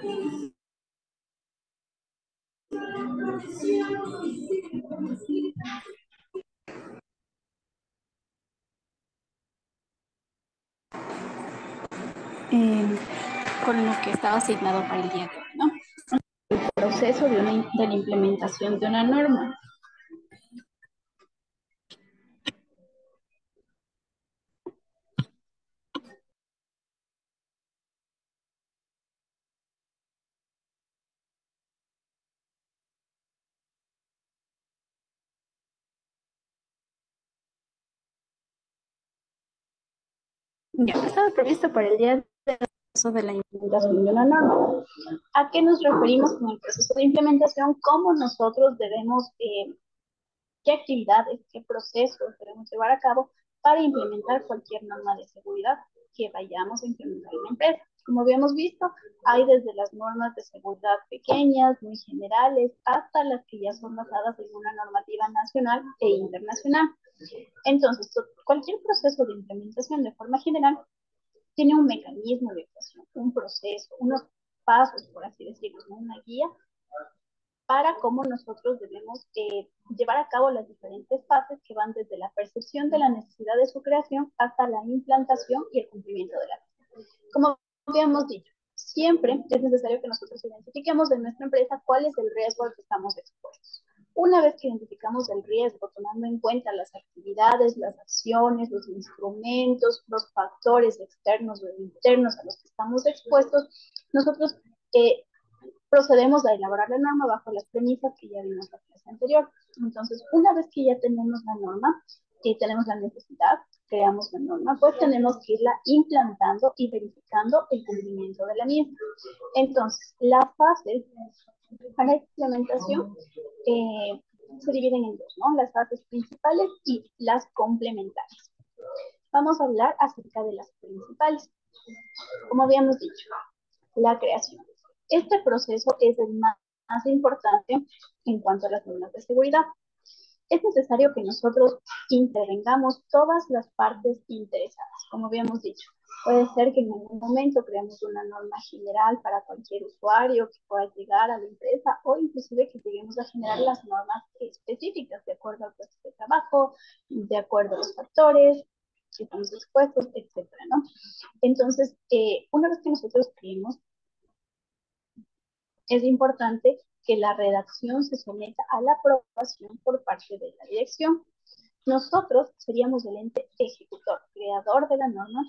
eh, con lo que estaba asignado para el día de hoy, ¿no? El proceso de la implementación de una norma. Ya estaba previsto para el día de la implementación de una norma. ¿A qué nos referimos con el proceso de implementación? ¿Cómo nosotros debemos, qué actividades, qué procesos debemos llevar a cabo para implementar cualquier norma de seguridad que vayamos a implementar en la empresa? Como habíamos visto, hay desde las normas de seguridad pequeñas, muy generales, hasta las que ya son basadas en una normativa nacional e internacional. Entonces, cualquier proceso de implementación de forma general tiene un mecanismo de actuación, un proceso, unos pasos, por así decirlo, ¿no? Una guía para cómo nosotros debemos llevar a cabo las diferentes fases que van desde la percepción de la necesidad de su creación hasta la implantación y el cumplimiento de la misma. Como habíamos dicho, siempre es necesario que nosotros identifiquemos en nuestra empresa cuál es el riesgo al que estamos expuestos. Una vez que identificamos el riesgo, tomando en cuenta las actividades, las acciones, los instrumentos, los factores externos o internos a los que estamos expuestos, nosotros procedemos a elaborar la norma bajo las premisas que ya vimos la clase anterior. Entonces, una vez que ya tenemos la norma, tenemos la necesidad, creamos la norma, pues tenemos que irla implantando y verificando el cumplimiento de la misma. Entonces, las fases para la implementación se dividen en dos, ¿no? Las fases principales y las complementarias. Vamos a hablar acerca de las principales. Como habíamos dicho, la creación. Este proceso es el más importante en cuanto a las normas de seguridad. Es necesario que nosotros intervengamos todas las partes interesadas, como habíamos dicho. Puede ser que en algún momento creemos una norma general para cualquier usuario que pueda llegar a la empresa o inclusive que lleguemos a generar las normas específicas de acuerdo al puesto de trabajo, de acuerdo a los factores que estamos expuestos, etcétera, ¿no? Entonces, una vez que nosotros creemos, es importante que la redacción se someta a la aprobación por parte de la dirección. Nosotros seríamos el ente ejecutor, creador de la norma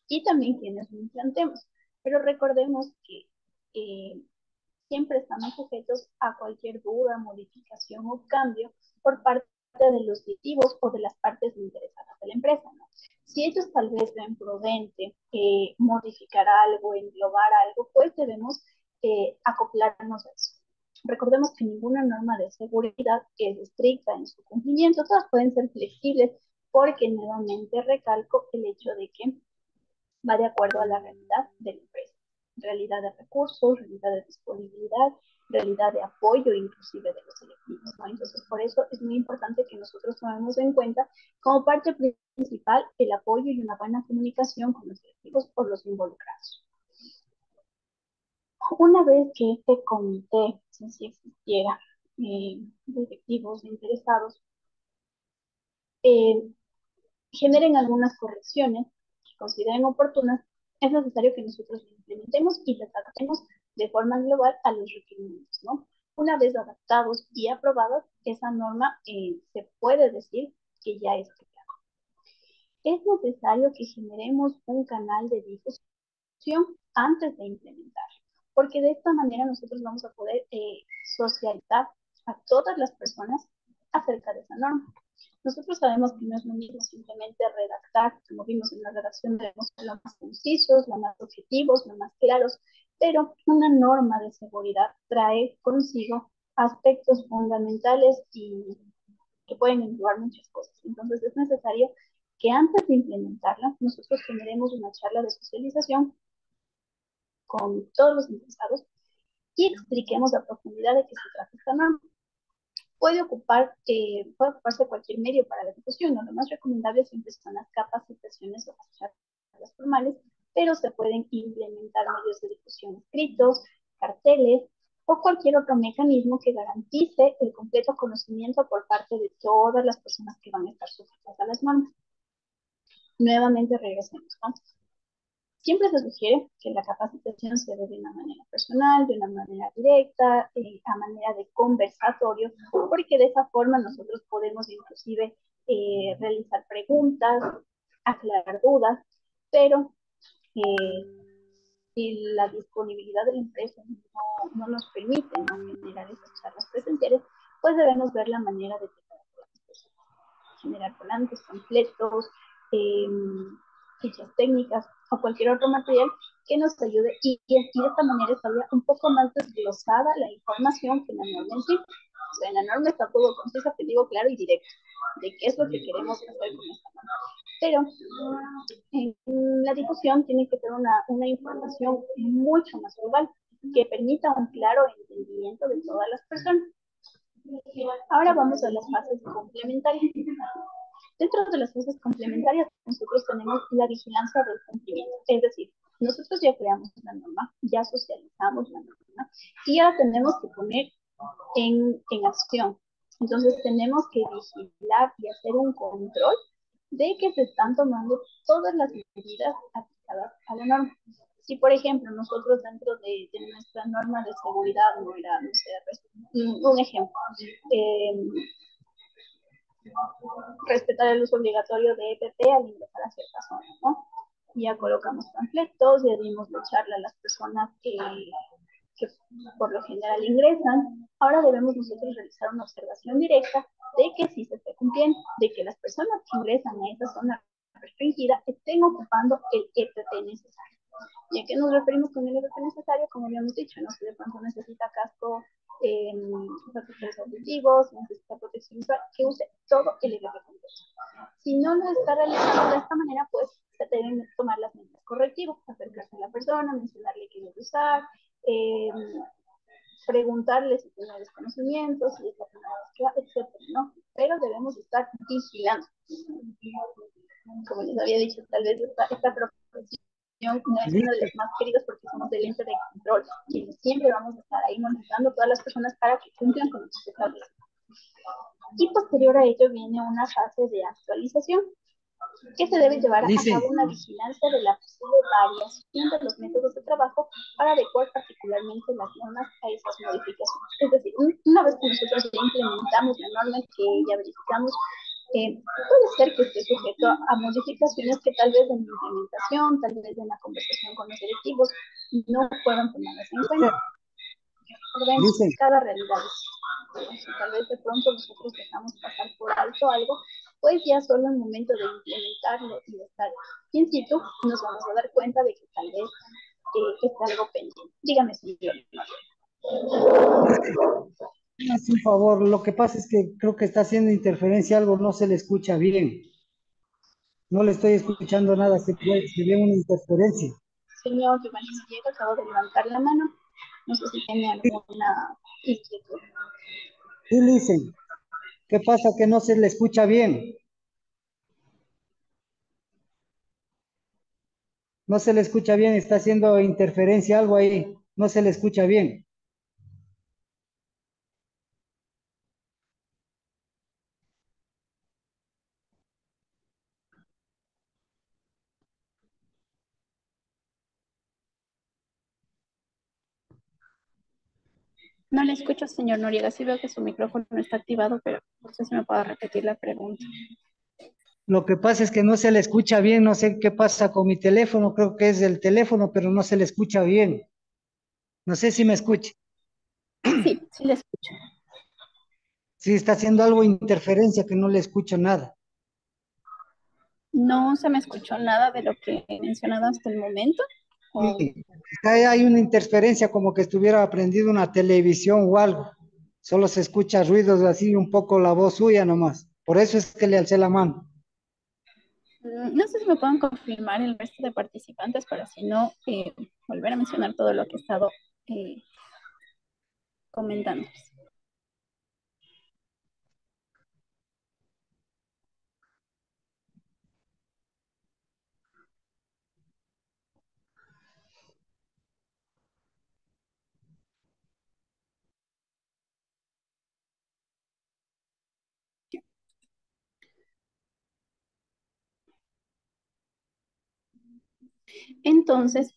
y también quienes lo implantemos. Pero recordemos que siempre estamos sujetos a cualquier duda, modificación o cambio por parte de los directivos o de las partes interesadas de la empresa, ¿no? Si ellos tal vez ven prudente modificar algo, englobar algo, pues debemos acoplarnos a eso. Recordemos que ninguna norma de seguridad es estricta en su cumplimiento, todas pueden ser flexibles porque nuevamente recalco el hecho de que va de acuerdo a la realidad de la empresa, realidad de recursos, realidad de disponibilidad, realidad de apoyo inclusive de los directivos, ¿no? Entonces, por eso es muy importante que nosotros tomemos en cuenta como parte principal el apoyo y una buena comunicación con los directivos o los involucrados. Una vez que este comité, si existiera, directivos interesados, eh, generen algunas correcciones que consideren oportunas, es necesario que nosotros lo implementemos y las adaptemos de forma global a los requerimientos, ¿no? Una vez adaptados y aprobados, esa norma se puede decir que ya es creada. Es necesario que generemos un canal de difusión antes de implementar, porque de esta manera nosotros vamos a poder socializar a todas las personas acerca de esa norma. Nosotros sabemos que no es lo mismo simplemente redactar, como vimos en la redacción, debemos ser lo más concisos, lo más objetivos, lo más claros, pero una norma de seguridad trae consigo aspectos fundamentales y que pueden englobar muchas cosas. Entonces es necesario que antes de implementarla, nosotros generemos una charla de socialización con todos los interesados y expliquemos a profundidad de qué se trata esta norma. Puede ocuparse cualquier medio para la difusión, ¿no? Lo más recomendable siempre son las capacitaciones o las charlas formales, pero se pueden implementar medios de difusión escritos, carteles o cualquier otro mecanismo que garantice el completo conocimiento por parte de todas las personas que van a estar sujetas a las normas. Nuevamente regresemos, ¿no? Siempre se sugiere que la capacitación se dé de una manera personal, de una manera directa, a manera de conversatorio, porque de esa forma nosotros podemos inclusive realizar preguntas, aclarar dudas, pero si la disponibilidad de la empresa no nos permite, ¿no?, generar esas charlas presenciales, pues debemos ver la manera de generar volantes, panfletos, fichas técnicas o cualquier otro material que nos ayude y de esta manera estaría un poco más desglosada la información que en la norma en sí. O sea, en la norma está todo conciso, objetivo, claro y directo de qué es lo que queremos hacer con esta norma. Pero en la difusión tiene que tener una información mucho más global que permita un claro entendimiento de todas las personas. Ahora vamos a las fases complementarias. Dentro de las fases complementarias, nosotros tenemos la vigilancia del cumplimiento. Es decir, nosotros ya creamos la norma, ya socializamos la norma y ahora tenemos que poner en acción. Entonces tenemos que vigilar y hacer un control de que se están tomando todas las medidas aplicadas a la norma. Si, por ejemplo, nosotros dentro de nuestra norma de seguridad, no era, no sé, un ejemplo, respetar el uso obligatorio de EPP al ingresar a ciertas zonas, ¿no? Ya colocamos panfletos, ya dimos de charla a las personas que por lo general ingresan. Ahora debemos nosotros realizar una observación directa de que sí se esté cumpliendo, de que las personas que ingresan a esa zona restringida estén ocupando el EPP necesario. ¿Y a qué nos referimos con el EPP necesario? Como habíamos dicho, ¿no? Si de pronto necesita casco, protectores auditivos, necesita protección visual, que use todo el EPP completo. Si no lo está realizando de esta manera, pues se deben tomar las medidas correctivas, acercarse a la persona, mencionarle qué debe usar, preguntarle si tiene desconocimientos, si es la primera vez que va, etcétera, ¿no? Pero debemos estar vigilando. Como les había dicho, tal vez esta profesión no es una de las más queridas porque somos del ente de control, y siempre vamos a estar ahí monitoreando a todas las personas para que cumplan con lo que se establece. Y posterior a ello viene una fase de actualización, que se debe llevar a cabo una vigilancia de la posible variación de los métodos de trabajo para adecuar particularmente las normas a esas modificaciones. Es decir, una vez que nosotros ya implementamos la norma, que ya verificamos, puede ser que esté sujeto a modificaciones que tal vez en la implementación, tal vez en la conversación con los directivos, no fueron tomadas en cuenta. Cada realidad es, tal vez de pronto nosotros dejamos pasar por alto algo, pues ya solo en el momento de implementarlo y de estar in situ, nos vamos a dar cuenta de que tal vez está algo pendiente. Dígame, señor. Hazme un favor, lo que pasa es que creo que está haciendo interferencia, algo no se le escucha bien. No le estoy escuchando nada, se ve una interferencia. Señor Giovanni Noriega, acabo de levantar la mano. No sé si tiene alguna inquietud. Sí, dicen, ¿qué pasa que no se le escucha bien? No se le escucha bien, está haciendo interferencia, algo ahí, no se le escucha bien. No le escucho, señor Noriega. Sí veo que su micrófono no está activado, pero no sé si me puede repetir la pregunta. Lo que pasa es que no se le escucha bien, no sé qué pasa con mi teléfono, creo que es del teléfono, pero no se le escucha bien. No sé si me escucha. Sí, sí le escucho. Sí, está haciendo algo de interferencia que no le escucho nada. No se me escuchó nada de lo que he mencionado hasta el momento. Sí, hay una interferencia como que estuviera prendido una televisión o algo. Solo se escucha ruidos así, un poco la voz suya nomás. Por eso es que le alcé la mano. No sé si me pueden confirmar el resto de participantes para si no volver a mencionar todo lo que he estado comentando. Entonces,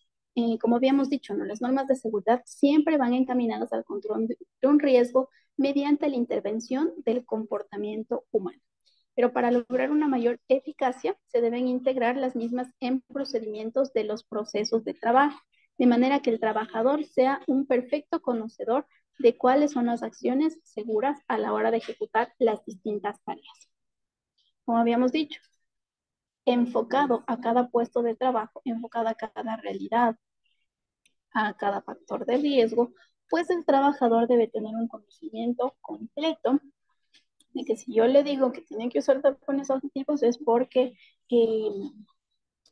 como habíamos dicho, ¿no? Las normas de seguridad siempre van encaminadas al control de un riesgo mediante la intervención del comportamiento humano. Pero para lograr una mayor eficacia, se deben integrar las mismas en procedimientos de los procesos de trabajo, de manera que el trabajador sea un perfecto conocedor de cuáles son las acciones seguras a la hora de ejecutar las distintas tareas. Como habíamos dicho, enfocado a cada puesto de trabajo, enfocado a cada realidad, a cada factor de riesgo, pues el trabajador debe tener un conocimiento completo de que si yo le digo que tiene que usar tapones auditivos es porque eh,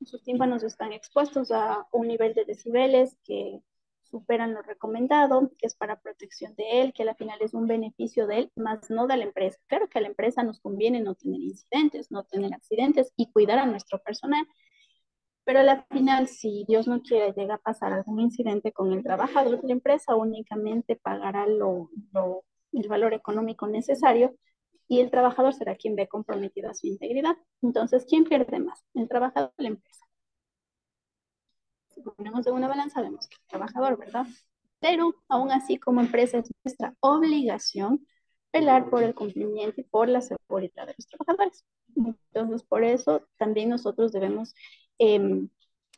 sus tímpanos están expuestos a un nivel de decibeles que superan lo recomendado, que es para protección de él, que al final es un beneficio de él, más no de la empresa. Claro que a la empresa nos conviene no tener incidentes, no tener accidentes y cuidar a nuestro personal, pero al final, si Dios no quiere, llega a pasar algún incidente con el trabajador, la empresa únicamente pagará el valor económico necesario y el trabajador será quien ve comprometida su integridad. Entonces, ¿quién pierde más? ¿El trabajador o la empresa? Si ponemos en una balanza, vemos que el trabajador, ¿verdad? Pero aún así, como empresa, es nuestra obligación velar por el cumplimiento y por la seguridad de los trabajadores. Entonces, por eso también nosotros debemos eh,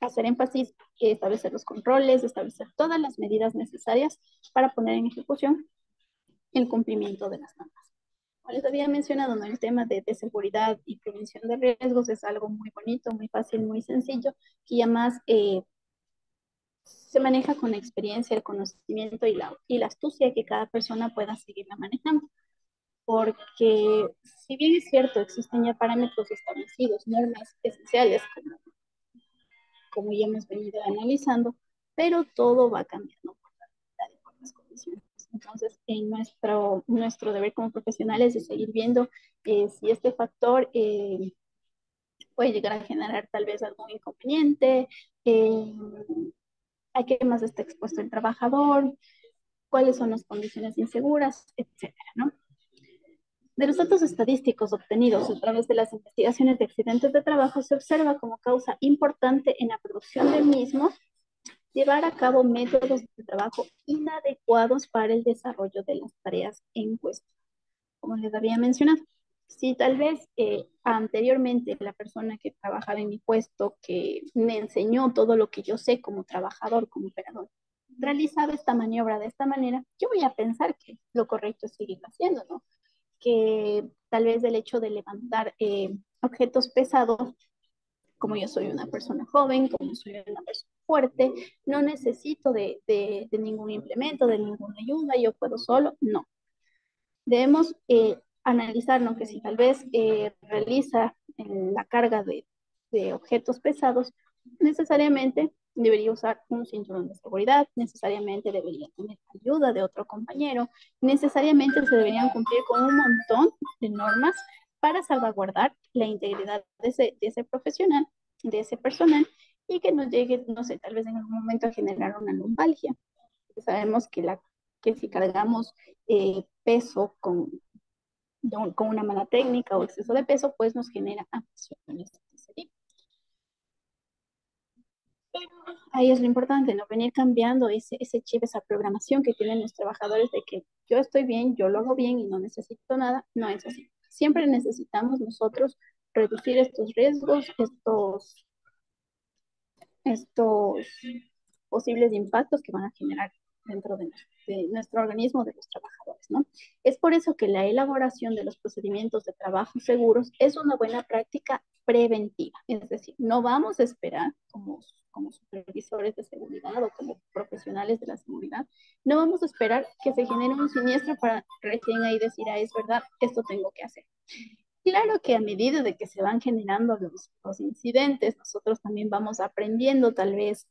hacer énfasis, establecer los controles, establecer todas las medidas necesarias para poner en ejecución el cumplimiento de las normas. Como les había mencionado, ¿no? El tema de seguridad y prevención de riesgos es algo muy bonito, muy fácil, muy sencillo, que ya más se maneja con la experiencia, el conocimiento y la astucia que cada persona pueda seguirla manejando. Porque si bien es cierto, existen ya parámetros establecidos, normas esenciales, como ya hemos venido analizando, pero todo va cambiando por las condiciones. Entonces, en nuestro deber como profesionales es seguir viendo si este factor puede llegar a generar tal vez algún inconveniente, eh, a qué más está expuesto el trabajador, cuáles son las condiciones inseguras, etcétera, ¿no? De los datos estadísticos obtenidos a través de las investigaciones de accidentes de trabajo, se observa como causa importante en la producción del mismo llevar a cabo métodos de trabajo inadecuados para el desarrollo de las tareas en cuestión. Como les había mencionado, si tal vez anteriormente la persona que trabajaba en mi puesto, que me enseñó todo lo que yo sé como trabajador, como operador, realizaba esta maniobra de esta manera, yo voy a pensar que lo correcto es seguirlo haciendo, ¿no? Que tal vez el hecho de levantar objetos pesados, como yo soy una persona joven, como soy una persona fuerte, no necesito de ningún implemento, de ninguna ayuda, yo puedo solo, no. Debemos analizar, ¿no? Que si tal vez realiza la carga de objetos pesados, necesariamente debería usar un cinturón de seguridad, necesariamente debería tener ayuda de otro compañero, necesariamente se deberían cumplir con un montón de normas para salvaguardar la integridad de ese profesional, de ese personal, y que no llegue, no sé, tal vez en algún momento a generar una lumbalgia. Sabemos que si cargamos peso con una mala técnica o exceso de peso, pues nos genera afecciones de ese tipo. Ahí es lo importante, ¿no? Venir cambiando ese chip, esa programación que tienen los trabajadores de que yo estoy bien, yo lo hago bien y no necesito nada. No es así. Siempre necesitamos nosotros reducir estos riesgos, estos posibles impactos que van a generar dentro de nuestro organismo, de los trabajadores, ¿no? Es por eso que la elaboración de los procedimientos de trabajo seguros es una buena práctica preventiva, es decir, no vamos a esperar como supervisores de seguridad o como profesionales de la seguridad, no vamos a esperar que se genere un siniestro para recién ahí decir, ah, es verdad, esto tengo que hacer. Claro que a medida de que se van generando los incidentes, nosotros también vamos aprendiendo, tal vez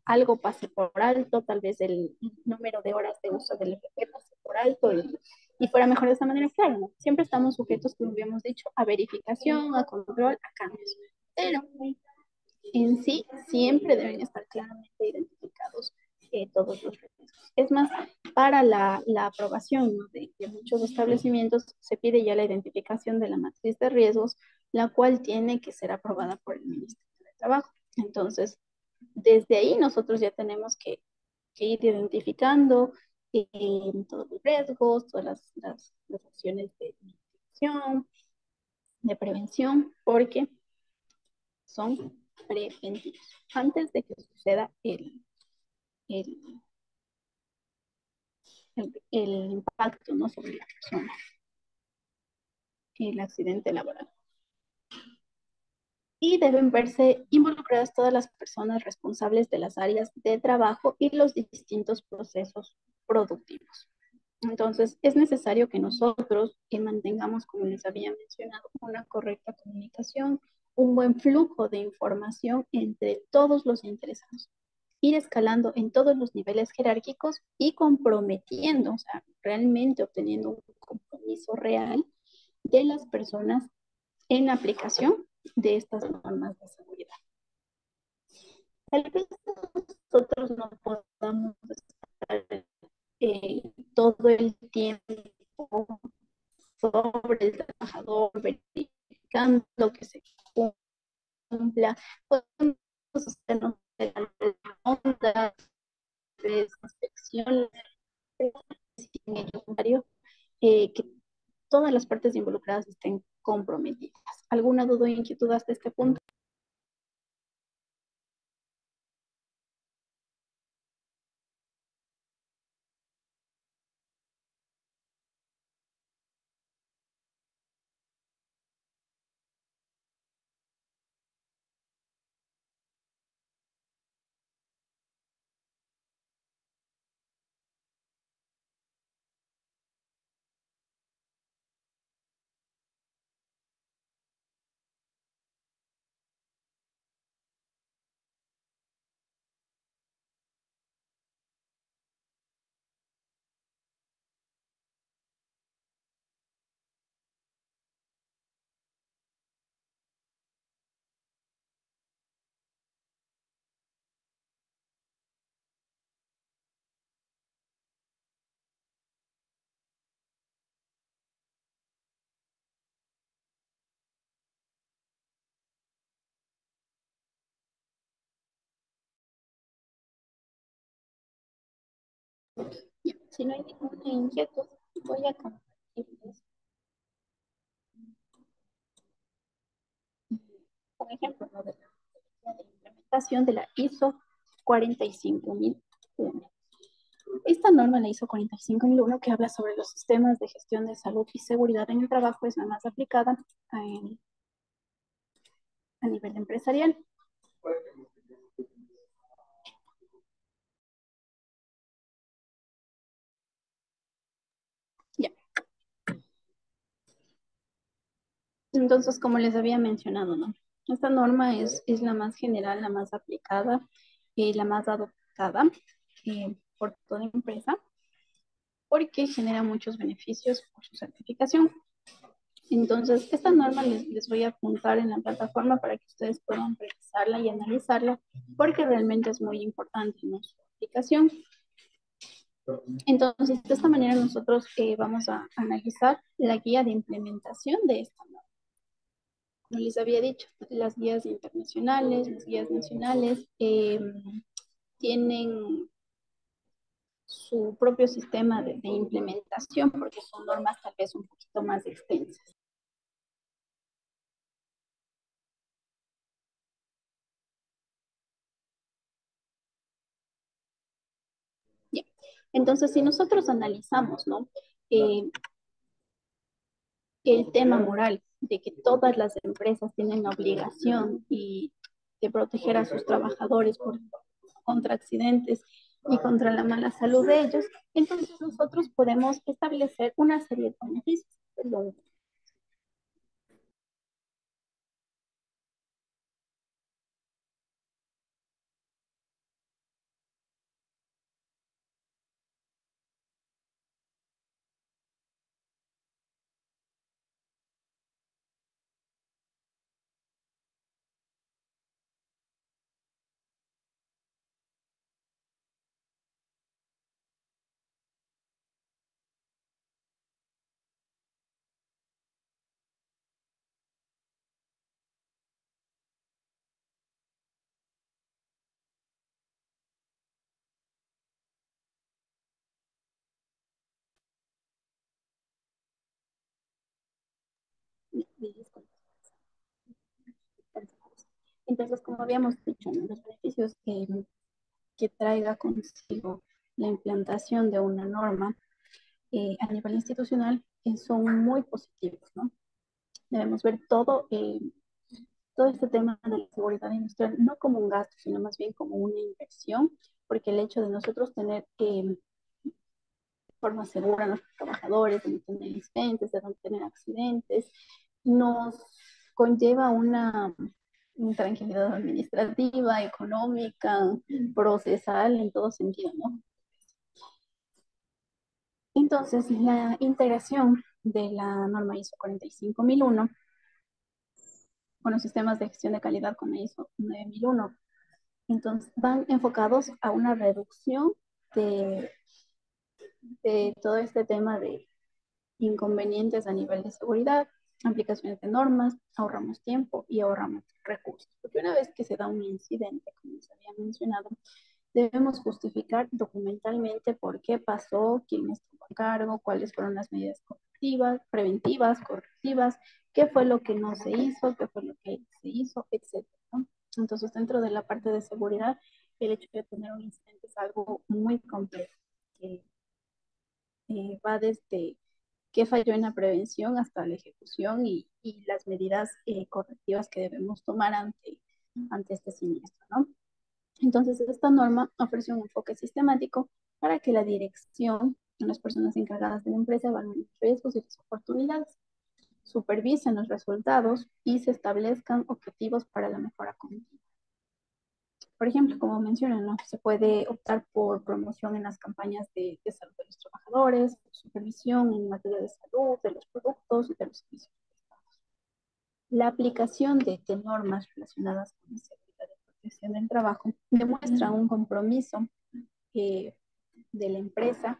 algo pase por alto, tal vez el número de horas de uso del FP pase por alto y fuera mejor de esta manera, claro, ¿no? Siempre estamos sujetos, como habíamos dicho, a verificación, a control, a cambios, pero en sí siempre deben estar claramente identificados todos los riesgos. Es más, para la aprobación, ¿no? de muchos establecimientos se pide ya la identificación de la matriz de riesgos, la cual tiene que ser aprobada por el Ministerio de Trabajo. Entonces, desde ahí nosotros ya tenemos que ir identificando todos los riesgos, todas las acciones de mitigación, de prevención, porque son preventivos, antes de que suceda el, el impacto, ¿no?, sobre la persona, el accidente laboral. Y deben verse involucradas todas las personas responsables de las áreas de trabajo y los distintos procesos productivos. Entonces, es necesario que nosotros mantengamos, como les había mencionado, una correcta comunicación, un buen flujo de información entre todos los interesados, ir escalando en todos los niveles jerárquicos y comprometiendo, o sea, realmente obteniendo un compromiso real de las personas en la aplicación de estas normas de seguridad. Tal vez nosotros no podamos estar todo el tiempo sobre el trabajador, verificando que se cumpla, podemos hacernos de ondas, de inspecciones, en ello que todas las partes involucradas estén comprometidas. ¿Alguna duda o inquietud hasta este punto? Si no hay ninguna inquietud, voy a compartirles un ejemplo, ¿no?, de la implementación de la ISO 45001. Esta norma, la ISO 45001, que habla sobre los sistemas de gestión de salud y seguridad en el trabajo, es la más aplicada a nivel empresarial. Ya. Entonces, como les había mencionado, ¿no?, esta norma es la más general, la más aplicada, la más adoptada por toda empresa, porque genera muchos beneficios por su certificación. Entonces, esta norma les voy a apuntar en la plataforma para que ustedes puedan revisarla y analizarla, porque realmente es muy importante, ¿no?, su aplicación. Entonces, de esta manera nosotros vamos a analizar la guía de implementación de esta norma. Como les había dicho, las guías internacionales, las guías nacionales tienen su propio sistema de implementación, porque son normas tal vez un poquito más extensas. Bien. Entonces, si nosotros analizamos, ¿no?, eh, el tema moral de que todas las empresas tienen la obligación de proteger a sus trabajadores contra accidentes y contra la mala salud de ellos, entonces nosotros podemos establecer una serie de beneficios. Perdón. Entonces, como habíamos dicho, ¿no? Los beneficios que traiga consigo la implantación de una norma a nivel institucional son muy positivos, ¿no? Debemos ver todo este tema de la seguridad industrial no como un gasto, sino más bien como una inversión, porque el hecho de nosotros tener forma segura a nuestros trabajadores, de no tener incidentes, de no tener accidentes, nos conlleva una tranquilidad administrativa, económica, procesal, en todo sentido, ¿no? Entonces, la integración de la norma ISO 45001 con los sistemas de gestión de calidad con la ISO 9001, entonces van enfocados a una reducción de, de todo este tema de inconvenientes a nivel de seguridad, aplicaciones de normas, ahorramos tiempo y ahorramos recursos. Porque una vez que se da un incidente, como se había mencionado, debemos justificar documentalmente por qué pasó, quién estuvo a cargo, cuáles fueron las medidas correctivas, preventivas, correctivas, qué fue lo que no se hizo, qué fue lo que se hizo, etcétera, ¿no? Entonces, dentro de la parte de seguridad, el hecho de tener un incidente es algo muy complejo, que va desde qué falló en la prevención hasta la ejecución y las medidas correctivas que debemos tomar ante este siniestro, ¿no? Entonces, esta norma ofrece un enfoque sistemático para que la dirección, las personas encargadas de la empresa, evalúen los riesgos y las oportunidades, supervisen los resultados y se establezcan objetivos para la mejora continua. Por ejemplo, como mencionan, ¿no? Se puede optar por promoción en las campañas de salud de los trabajadores, supervisión en materia de salud, de los productos y de los servicios. La aplicación de normas relacionadas con la seguridad y protección del trabajo demuestra un compromiso eh, de la empresa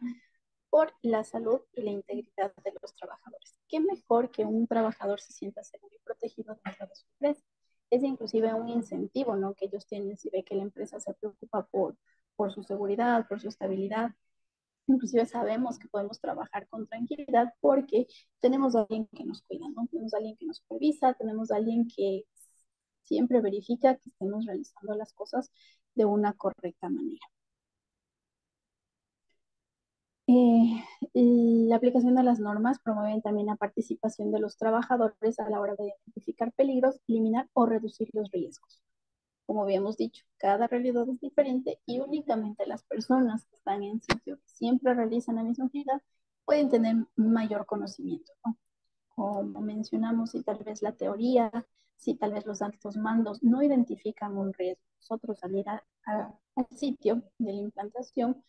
por la salud y la integridad de los trabajadores. ¿Qué mejor que un trabajador se sienta seguro y protegido dentro de su empresa? Es inclusive un incentivo, ¿no? Que ellos tienen si ve que la empresa se preocupa por su seguridad, por su estabilidad. Inclusive sabemos que podemos trabajar con tranquilidad porque tenemos a alguien que nos cuida, ¿no? Tenemos a alguien que nos supervisa, tenemos a alguien que siempre verifica que estemos realizando las cosas de una correcta manera. Eh, la aplicación de las normas promueve también la participación de los trabajadores a la hora de identificar peligros, eliminar o reducir los riesgos. Como habíamos dicho, cada realidad es diferente y únicamente las personas que están en sitio que siempre realizan la misma actividad pueden tener mayor conocimiento, ¿no? Como mencionamos, si tal vez la teoría, si tal vez los altos mandos no identifican un riesgo, nosotros al ir al sitio de la implantación,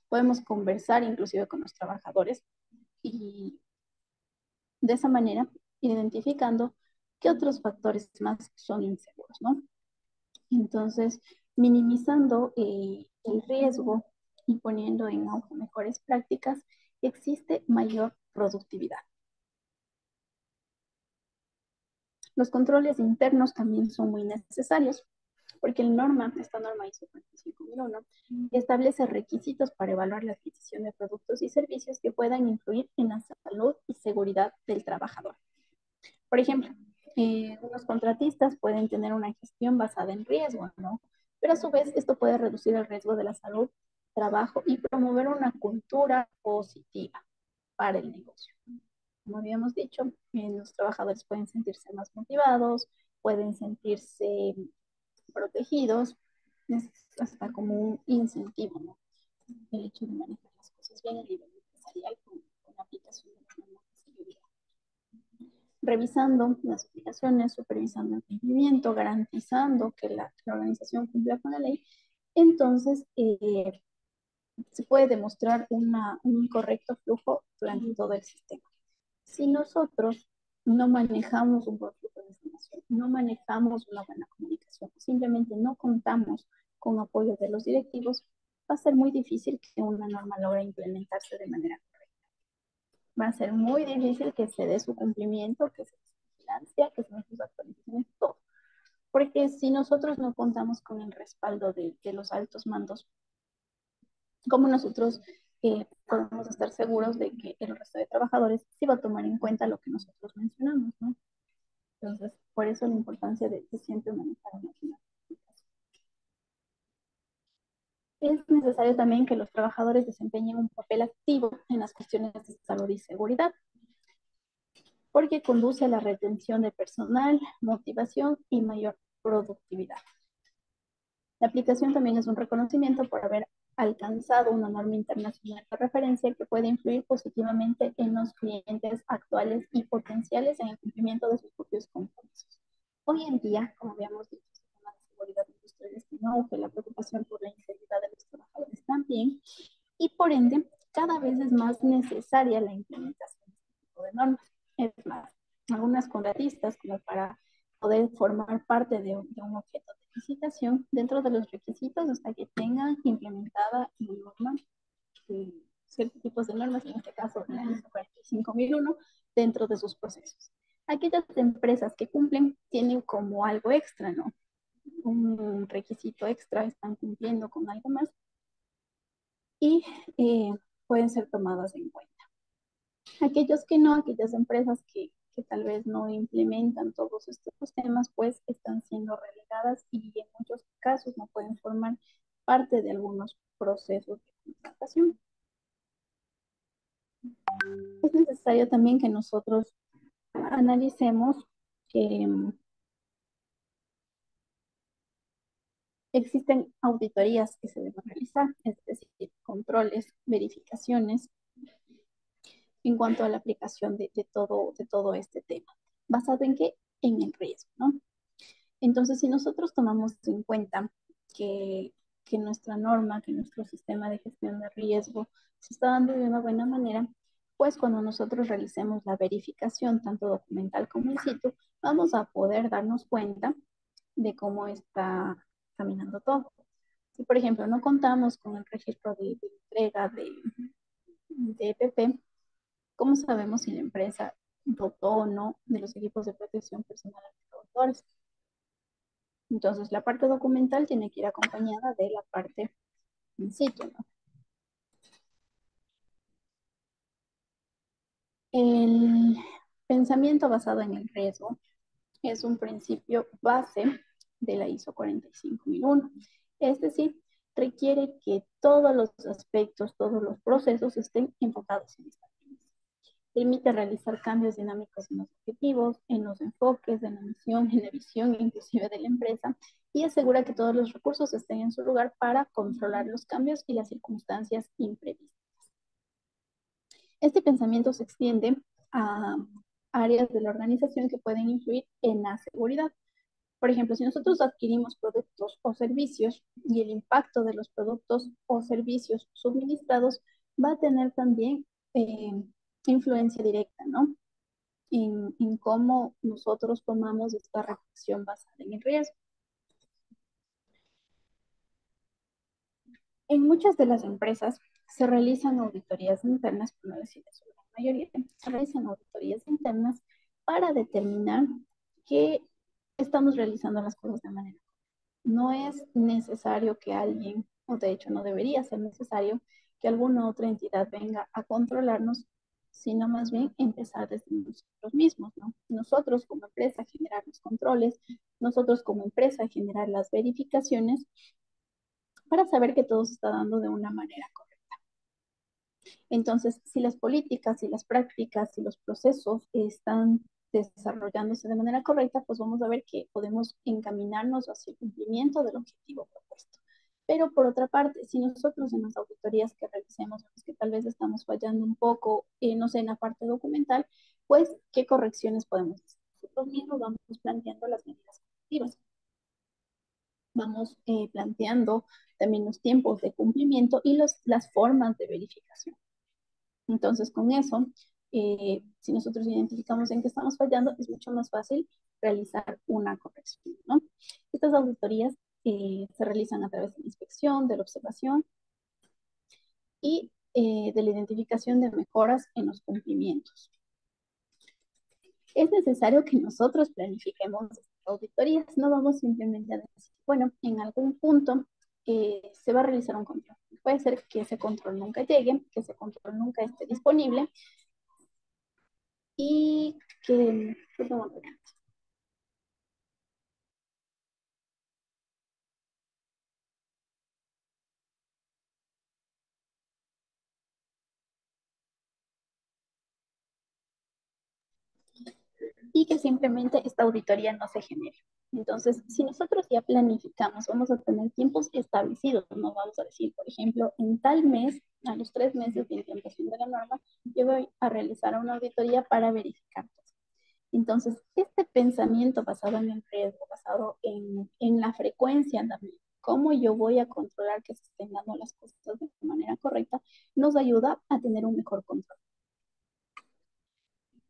podemos conversar inclusive con los trabajadores y de esa manera identificando qué otros factores más son inseguros, ¿no? Entonces, minimizando el riesgo y poniendo en auge mejores prácticas, existe mayor productividad. Los controles internos también son muy necesarios porque esta norma ISO 45001, establece requisitos para evaluar la adquisición de productos y servicios que puedan influir en la salud y seguridad del trabajador. Por ejemplo, unos contratistas pueden tener una gestión basada en riesgo, ¿no? Pero a su vez esto puede reducir el riesgo de la salud, trabajo y promover una cultura positiva para el negocio. Como habíamos dicho, los trabajadores pueden sentirse más motivados, pueden sentirse protegidos, es hasta como un incentivo, ¿no? El hecho de manejar las cosas bien a nivel empresarial con la aplicación de las normas de seguridad. Revisando las aplicaciones, supervisando el cumplimiento, garantizando que la organización cumpla con la ley, entonces se puede demostrar un correcto flujo durante todo el sistema. Si nosotros no manejamos un buen flujo de información, no manejamos una buena comunicación, simplemente no contamos con apoyo de los directivos, va a ser muy difícil que una norma logre implementarse de manera correcta. Va a ser muy difícil que se dé su cumplimiento, que se dé su vigilancia, que se den sus actualizaciones, todo. Porque si nosotros no contamos con el respaldo de los altos mandos, ¿cómo nosotros podemos estar seguros de que el resto de trabajadores sí va a tomar en cuenta lo que nosotros mencionamos, ¿no? Entonces, por eso la importancia de siempre manejar una planificación. Es necesario también que los trabajadores desempeñen un papel activo en las cuestiones de salud y seguridad, porque conduce a la retención de personal, motivación y mayor productividad. La aplicación también es un reconocimiento por haber alcanzado una norma internacional de referencia que puede influir positivamente en los clientes actuales y potenciales en el cumplimiento de sus propios compromisos. Hoy en día, como habíamos dicho, el tema de seguridad industrial es en auge, la preocupación por la integridad de los trabajadores también, y por ende, cada vez es más necesaria la implementación de este tipo de normas. Es más, algunas contratistas, como para poder formar parte de un objeto de licitación, dentro de los requisitos hasta que tengan implementada una norma, ciertos tipos de normas, en este caso la ISO 45001, dentro de sus procesos. Aquellas empresas que cumplen tienen como algo extra, ¿no? Un requisito extra, están cumpliendo con algo más y pueden ser tomadas en cuenta. Aquellos que no, aquellas empresas que tal vez no implementan todos estos temas, pues están siendo relegadas y en muchos casos no pueden formar parte de algunos procesos de contratación. Es necesario también que nosotros analicemos que existen auditorías que se deben realizar, es decir, controles, verificaciones en cuanto a la aplicación de todo este tema. ¿Basado en qué? En el riesgo, ¿no? Entonces, si nosotros tomamos en cuenta que, que nuestra norma, que nuestro sistema de gestión de riesgo se está dando de una buena manera, pues cuando nosotros realicemos la verificación, tanto documental como in situ, vamos a poder darnos cuenta de cómo está caminando todo. Si, por ejemplo, no contamos con el registro de entrega de EPP, ¿cómo sabemos si la empresa dotó o no de los equipos de protección personal a los trabajadores? Entonces, la parte documental tiene que ir acompañada de la parte in situ, ¿no? El pensamiento basado en el riesgo es un principio base de la ISO 45001. Es decir, requiere que todos los aspectos, todos los procesos estén enfocados en esta premisa. Permite realizar cambios dinámicos en los objetivos, en los enfoques, en la misión, en la visión inclusive de la empresa, y asegura que todos los recursos estén en su lugar para controlar los cambios y las circunstancias imprevistas. Este pensamiento se extiende a áreas de la organización que pueden influir en la seguridad. Por ejemplo, si nosotros adquirimos productos o servicios y el impacto de los productos o servicios suministrados va a tener también influencia directa, ¿no? En cómo nosotros tomamos esta reflexión basada en el riesgo. En muchas de las empresas se realizan auditorías internas, por no decir eso, la mayoría, se realizan auditorías internas para determinar que estamos realizando las cosas de manera. No es necesario que alguien, o de hecho no debería ser necesario, que alguna otra entidad venga a controlarnos, sino más bien empezar desde nosotros mismos, ¿no? Nosotros como empresa generar los controles, nosotros como empresa generar las verificaciones para saber que todo se está dando de una manera correcta. Entonces, si las políticas, si las prácticas, si los procesos están desarrollándose de manera correcta, pues vamos a ver que podemos encaminarnos hacia el cumplimiento del objetivo propuesto. Pero por otra parte, si nosotros en las auditorías que realicemos, vemos que tal vez estamos fallando un poco, no sé, en la parte documental, pues, ¿qué correcciones podemos hacer? Nosotros mismos vamos planteando las medidas correctivas, vamos planteando también los tiempos de cumplimiento y las formas de verificación. Entonces, con eso, si nosotros identificamos en qué estamos fallando, es mucho más fácil realizar una corrección, ¿no? Estas auditorías se realizan a través de la inspección, de la observación y de la identificación de mejoras en los cumplimientos. Es necesario que nosotros planifiquemos estas auditorías, no vamos simplemente a decir, bueno, en algún punto se va a realizar un control. Puede ser que ese control nunca llegue, que ese control nunca esté disponible y que, perdón, y que simplemente esta auditoría no se genere. Entonces, si nosotros ya planificamos, vamos a tener tiempos establecidos, no vamos a decir, por ejemplo, en tal mes, a los 3 meses de implementación de la norma, yo voy a realizar una auditoría para verificar todo. Entonces, este pensamiento basado en el riesgo, basado en la frecuencia también, cómo yo voy a controlar que se estén dando las cosas de manera correcta, nos ayuda a tener un mejor control.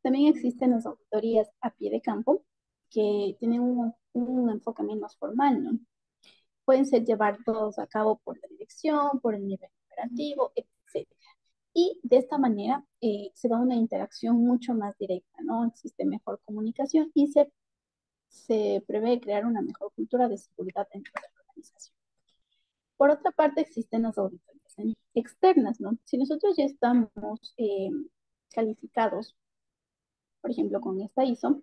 También existen las auditorías a pie de campo que tienen un enfoque más formal, ¿no? Pueden ser llevados a cabo por la dirección, por el nivel operativo, etc. Y de esta manera se da una interacción mucho más directa, ¿no? Existe mejor comunicación y se prevé crear una mejor cultura de seguridad dentro de la organización. Por otra parte, existen las auditorías externas, ¿no? Si nosotros ya estamos calificados, por ejemplo, con esta ISO,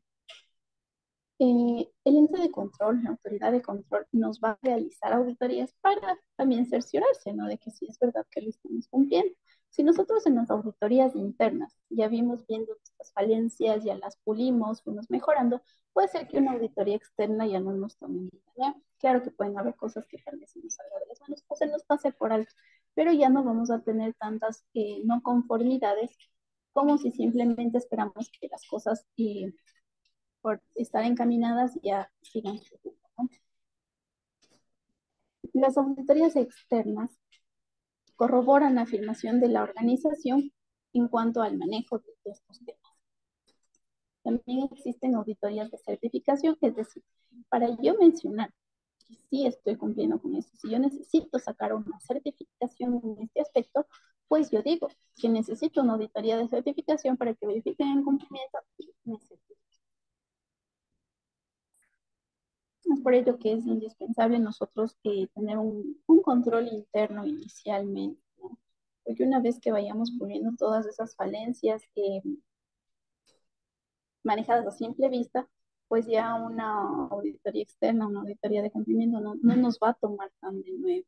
el ente de control, la autoridad de control, nos va a realizar auditorías para también cerciorarse, ¿no? De que sí es verdad que lo estamos cumpliendo. Si nosotros en las auditorías internas ya vimos viendo nuestras falencias, ya las pulimos, fuimos mejorando, puede ser que una auditoría externa ya no nos tome en cuenta. Claro que pueden haber cosas que tal vez se nos salga de las manos o se nos pase por alto, pero ya no vamos a tener tantas no conformidades como si simplemente esperamos que las cosas por estar encaminadas ya sigan su rumbo, ¿no? Las auditorías externas corroboran la afirmación de la organización en cuanto al manejo de estos temas. También existen auditorías de certificación, es decir, para yo mencionar que sí estoy cumpliendo con esto, si yo necesito sacar una certificación en este aspecto, pues yo digo que necesito una auditoría de certificación para que verifiquen el cumplimiento y me certifiquen. Es por ello que es indispensable nosotros tener un control interno inicialmente, ¿no? Porque una vez que vayamos puliendo todas esas falencias manejadas a simple vista, pues ya una auditoría externa, una auditoría de cumplimiento no nos va a tomar tan de nuevo.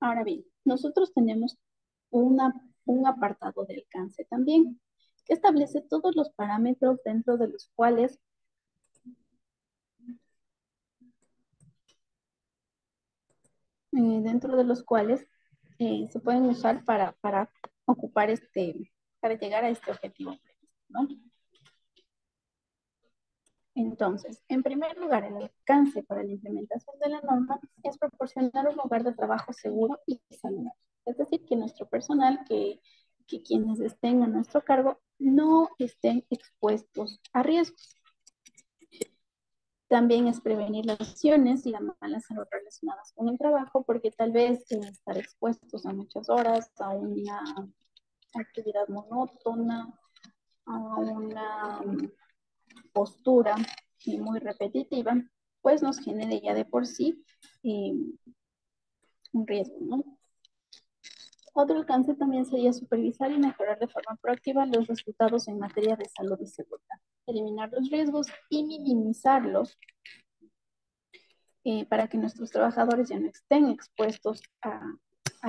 Ahora bien, nosotros tenemos un apartado de alcance también, que establece todos los parámetros dentro de los cuales se pueden usar para ocupar para llegar a este objetivo previsto, ¿no? Entonces, en primer lugar, el alcance para la implementación de la norma es proporcionar un lugar de trabajo seguro y saludable. Es decir, que nuestro personal, que quienes estén a nuestro cargo, no estén expuestos a riesgos. También es prevenir las lesiones y la mala salud relacionadas con el trabajo, porque tal vez estar expuestos a muchas horas, a una actividad monótona, a una postura muy repetitiva, pues nos genere ya de por sí eh, un riesgo, ¿no? Otro alcance también sería supervisar y mejorar de forma proactiva los resultados en materia de salud y seguridad, eliminar los riesgos y minimizarlos para que nuestros trabajadores ya no estén expuestos a,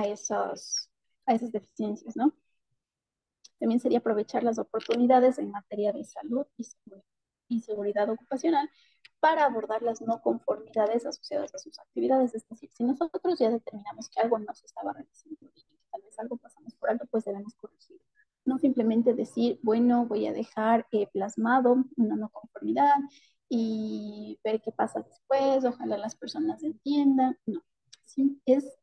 esas, a esas deficiencias, ¿no? También sería aprovechar las oportunidades en materia de salud y seguridad ocupacional para abordar las no conformidades asociadas a sus actividades. Es decir, si nosotros ya determinamos que algo no se estaba realizando bien, que tal vez algo pasamos por alto, pues debemos corregir. No simplemente decir, bueno, voy a dejar plasmado una no conformidad y ver qué pasa después, ojalá las personas entiendan. No, sí, es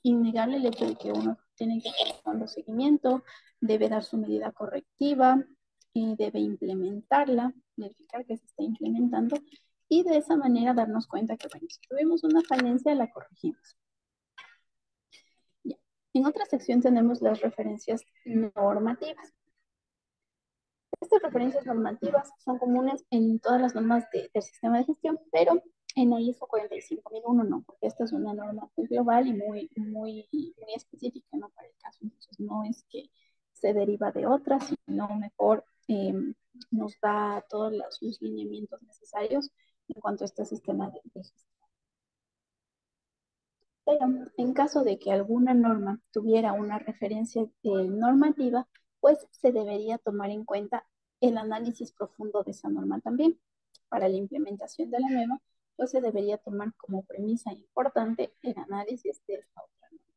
innegable el hecho de que uno tiene que estar dando seguimiento, debe dar su medida correctiva, debe implementarla, verificar que se está implementando y de esa manera darnos cuenta que, bueno, si tuvimos una falencia, la corregimos. Ya. En otra sección tenemos las referencias normativas. Estas referencias normativas son comunes en todas las normas del sistema de gestión, pero en la ISO 45001 no, porque esta es una norma muy global y muy específica, ¿no? Para el caso. Entonces, no es que se deriva de otras, sino mejor nos da todos los lineamientos necesarios en cuanto a este sistema de gestión. Pero en caso de que alguna norma tuviera una referencia normativa, pues se debería tomar en cuenta el análisis profundo de esa norma también. Para la implementación de la nueva, pues se debería tomar como premisa importante el análisis de esta otra norma.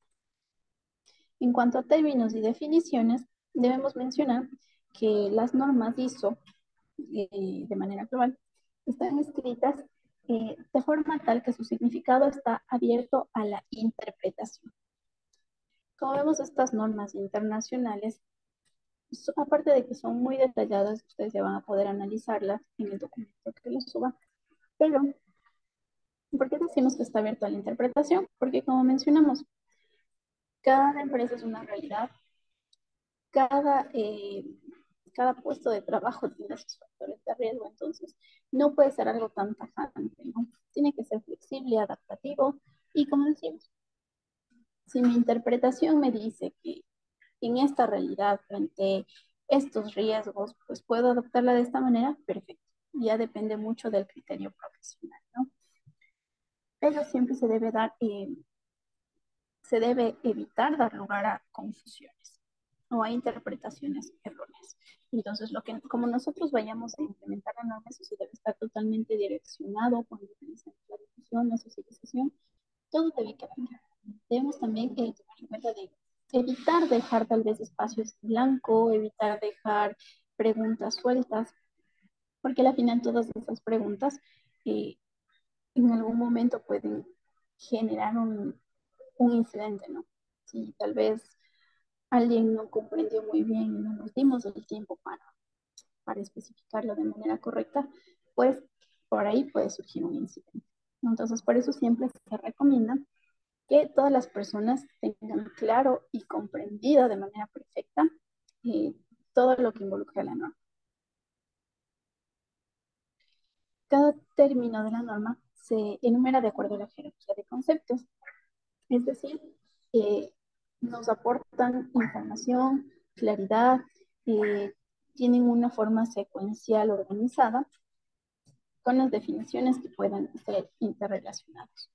En cuanto a términos y definiciones, debemos mencionar que las normas ISO, de manera global, están escritas de forma tal que su significado está abierto a la interpretación. Como vemos, estas normas internacionales, aparte de que son muy detalladas, ustedes ya van a poder analizarlas en el documento que les suba, pero ¿por qué decimos que está abierto a la interpretación? Porque como mencionamos, cada empresa es una realidad, cada, eh, cada puesto de trabajo tiene sus factores de riesgo, entonces no puede ser algo tan tajante, ¿no? Tiene que ser flexible, adaptativo y como decimos, si mi interpretación me dice que en esta realidad, frente a estos riesgos, pues puedo adaptarla de esta manera, perfecto. Ya depende mucho del criterio profesional, ¿no? Pero siempre se debe evitar dar lugar a confusiones o a interpretaciones erróneas. Entonces, como nosotros vayamos a implementar la norma, eso sí debe estar totalmente direccionado cuando utilizamos la difusión, la socialización, todo debe quedar claro. Debemos también tomar en cuenta de evitar dejar tal vez espacios en blanco, evitar dejar preguntas sueltas, porque al final todas esas preguntas eh, en algún momento pueden generar un incidente, ¿no? Si tal vez alguien no comprendió muy bien y no nos dimos el tiempo para especificarlo de manera correcta, pues por ahí puede surgir un incidente. Entonces, por eso siempre se recomienda que todas las personas tengan claro y comprendido de manera perfecta eh, todo lo que involucra la norma. Cada término de la norma se enumera de acuerdo a la jerarquía de conceptos, es decir, eh, nos aportan información, claridad, tienen una forma secuencial organizada con las definiciones que puedan ser interrelacionadas.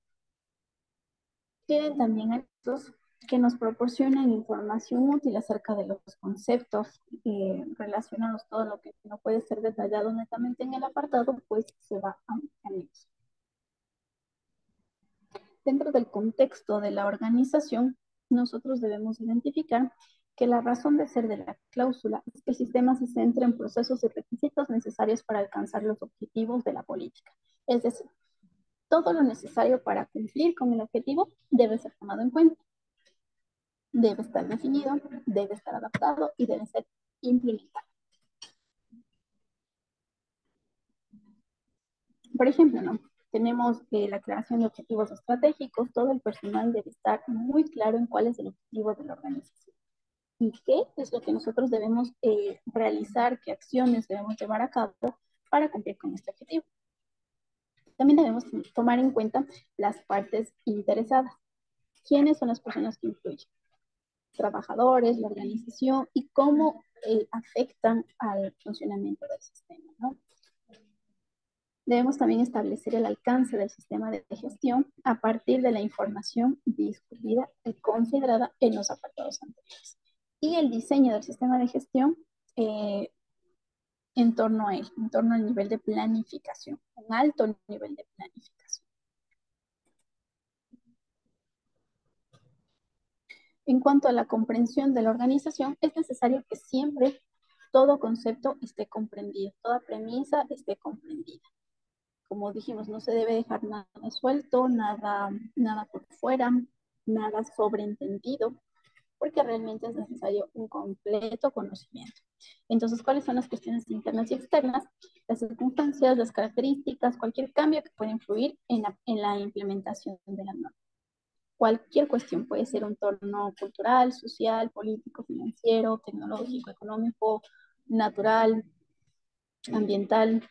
Tienen también estos que nos proporcionan información útil acerca de los conceptos relacionados, todo lo que no puede ser detallado netamente en el apartado, pues se va a anexo. Dentro del contexto de la organización, nosotros debemos identificar que la razón de ser de la cláusula es que el sistema se centra en procesos y requisitos necesarios para alcanzar los objetivos de la política. Es decir, todo lo necesario para cumplir con el objetivo debe ser tomado en cuenta, debe estar definido, debe estar adaptado y debe ser implementado. Por ejemplo, ¿no? Tenemos la creación de objetivos estratégicos, todo el personal debe estar muy claro en cuál es el objetivo de la organización y qué es lo que nosotros debemos realizar, qué acciones debemos llevar a cabo para cumplir con este objetivo. También debemos tomar en cuenta las partes interesadas. ¿Quiénes son las personas que influyen? Trabajadores, la organización y cómo afectan al funcionamiento del sistema, ¿no? Debemos también establecer el alcance del sistema de gestión a partir de la información discutida y considerada en los apartados anteriores. Y el diseño del sistema de gestión eh, en torno a él, en torno al nivel de planificación, un alto nivel de planificación. En cuanto a la comprensión de la organización, es necesario que siempre todo concepto esté comprendido, toda premisa esté comprendida. Como dijimos, no se debe dejar nada suelto, nada por fuera, nada sobreentendido, porque realmente es necesario un completo conocimiento. Entonces, ¿cuáles son las cuestiones internas y externas? Las circunstancias, las características, cualquier cambio que pueda influir en la implementación de la norma. Cualquier cuestión puede ser un entorno cultural, social, político, financiero, tecnológico, económico, natural, ambiental.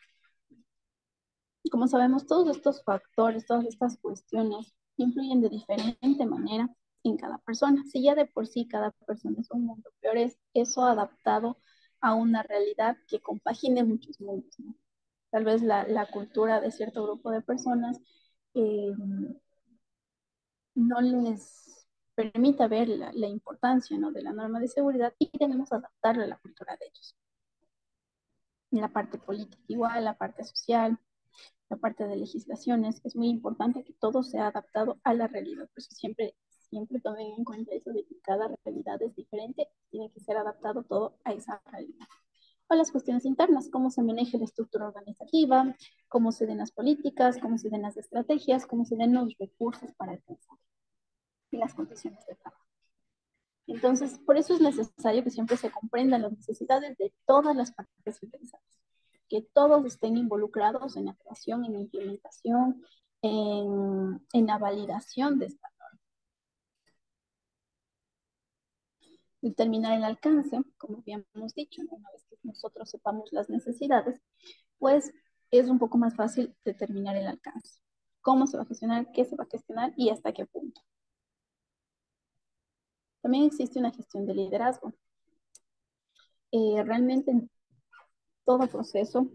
Como sabemos, todos estos factores, todas estas cuestiones influyen de diferente manera en cada persona. Si ya de por sí cada persona es un mundo, peor es eso adaptado a una realidad que compagine muchos mundos, ¿no? Tal vez la cultura de cierto grupo de personas eh, no les permita ver la importancia, ¿no?, de la norma de seguridad y debemos adaptarla a la cultura de ellos. En la parte política igual, la parte social, la parte de legislaciones, es muy importante que todo sea adaptado a la realidad. Por eso siempre tomen en cuenta eso de que cada realidad es diferente, tiene que ser adaptado todo a esa realidad. O las cuestiones internas, cómo se maneja la estructura organizativa, cómo se den las políticas, cómo se den las estrategias, cómo se den los recursos para alcanzar y las condiciones de trabajo. Entonces, por eso es necesario que siempre se comprendan las necesidades de todas las partes interesadas, que todos estén involucrados en la creación, en la implementación, en la validación de esta. Determinar el alcance, como habíamos dicho, ¿no?, una vez que nosotros sepamos las necesidades, pues es un poco más fácil determinar el alcance. Cómo se va a gestionar, qué se va a gestionar y hasta qué punto. También existe una gestión de liderazgo. Realmente en todo proceso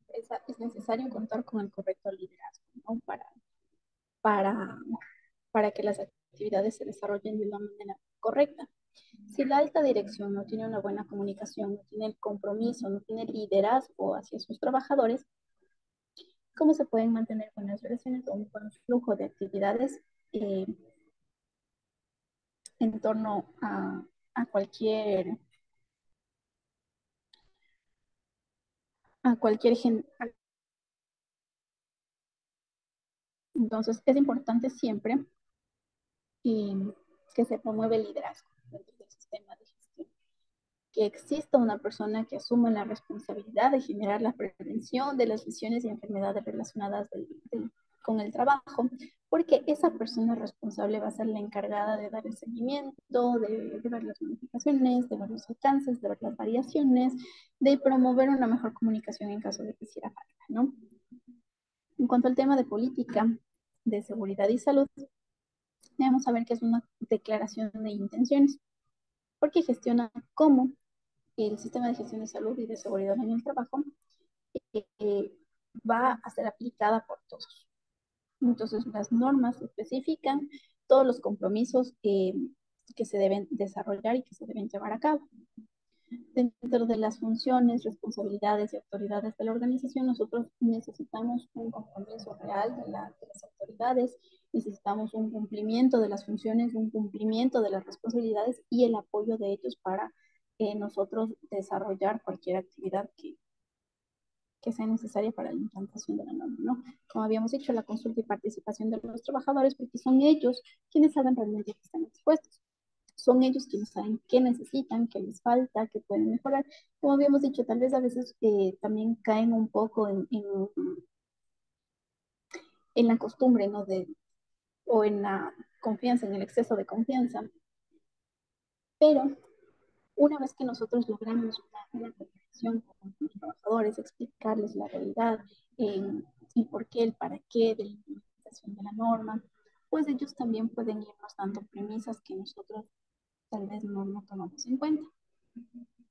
es necesario contar con el correcto liderazgo, ¿no?, para, para que las actividades se desarrollen de la manera correcta. Si la alta dirección no tiene una buena comunicación, no tiene el compromiso, no tiene liderazgo hacia sus trabajadores, ¿cómo se pueden mantener buenas relaciones o un buen flujo de actividades eh, en torno a cualquier, a cualquier gente? Entonces, es importante siempre eh, que se promueva el liderazgo dentro del sistema de gestión, que exista una persona que asuma la responsabilidad de generar la prevención de las lesiones y enfermedades relacionadas con el trabajo, porque esa persona responsable va a ser la encargada de dar el seguimiento, de ver las modificaciones, de ver los alcances, de ver las variaciones, de promover una mejor comunicación en caso de que hiciera falta, ¿no? En cuanto al tema de política de seguridad y salud, debemos saber que es una declaración de intenciones, porque gestiona cómo el sistema de gestión de salud y de seguridad en el trabajo eh, va a ser aplicada por todos. Entonces, las normas especifican todos los compromisos que se deben desarrollar y que se deben llevar a cabo. Dentro de las funciones, responsabilidades y autoridades de la organización, nosotros necesitamos un compromiso real de las autoridades, necesitamos un cumplimiento de las funciones, un cumplimiento de las responsabilidades y el apoyo de ellos para nosotros desarrollar cualquier actividad que sea necesaria para la implantación de la norma, ¿no? Como habíamos dicho, la consulta y participación de los trabajadores, porque son ellos quienes saben realmente que están expuestos. Son ellos quienes saben qué necesitan, qué les falta, qué pueden mejorar. Como habíamos dicho, tal vez a veces también caen un poco en la costumbre, ¿no?, o en la confianza, en el exceso de confianza. Pero una vez que nosotros logramos una comunicación con los trabajadores, explicarles la realidad, el por qué, el para qué de la implementación de la norma, pues ellos también pueden irnos dando premisas que nosotros tal vez no tomamos en cuenta.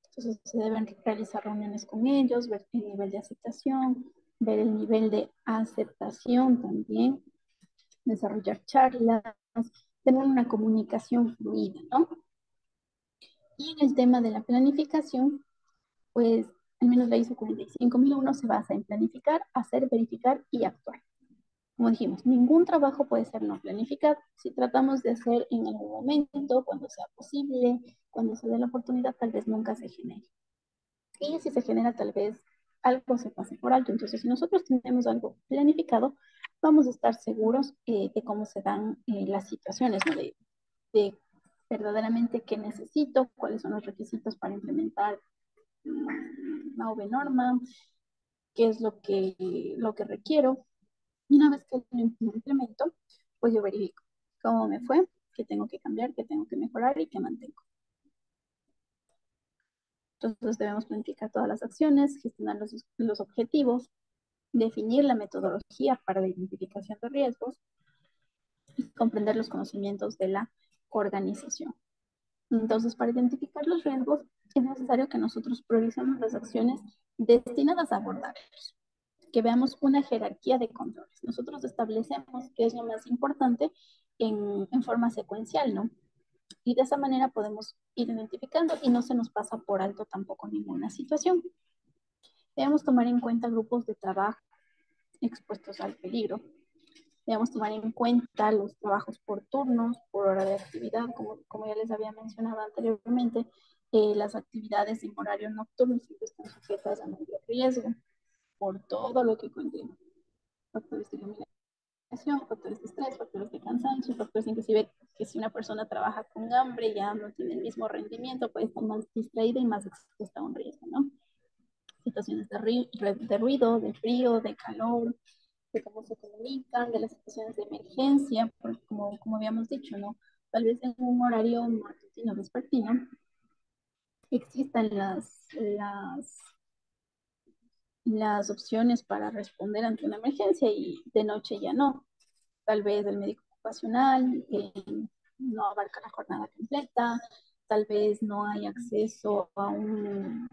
Entonces se deben realizar reuniones con ellos, ver el nivel de aceptación, ver el nivel de aceptación también, desarrollar charlas, tener una comunicación fluida, ¿no? Y en el tema de la planificación, pues al menos la ISO 45001 se basa en planificar, hacer, verificar y actuar. Como dijimos, ningún trabajo puede ser no planificado. Si tratamos de hacer en algún momento, cuando sea posible, cuando se dé la oportunidad, tal vez nunca se genere. Y si se genera, tal vez algo se pase por alto. Entonces, si nosotros tenemos algo planificado, vamos a estar seguros de cómo se dan las situaciones, ¿no?, de verdaderamente qué necesito, cuáles son los requisitos para implementar una OV norma, qué es lo que requiero. Y una vez que lo implemento, pues yo verifico cómo me fue, qué tengo que cambiar, qué tengo que mejorar y qué mantengo. Entonces debemos planificar todas las acciones, gestionar los objetivos, definir la metodología para la identificación de riesgos y comprender los conocimientos de la organización. Entonces, para identificar los riesgos, es necesario que nosotros priorizamos las acciones destinadas a abordarlos, que veamos una jerarquía de controles. Nosotros establecemos qué es lo más importante en forma secuencial, ¿no? Y de esa manera podemos ir identificando y no se nos pasa por alto tampoco ninguna situación. Debemos tomar en cuenta grupos de trabajo expuestos al peligro. Debemos tomar en cuenta los trabajos por turnos, por hora de actividad, como ya les había mencionado anteriormente, las actividades en horario nocturno siempre están sujetas a mayor riesgo por todo lo que conlleva. Factores de iluminación, factores de estrés, factores de cansancio, factores inclusive que si una persona trabaja con hambre ya no tiene el mismo rendimiento, puede estar más distraída y más expuesta a un riesgo, ¿no? Situaciones de ruido, de frío, de calor, de cómo se comunican, de las situaciones de emergencia, porque como habíamos dicho, ¿no? Tal vez en un horario matutino vespertino existan las opciones para responder ante una emergencia y de noche ya no. Tal vez el médico ocupacional no abarca la jornada completa, tal vez no hay acceso a un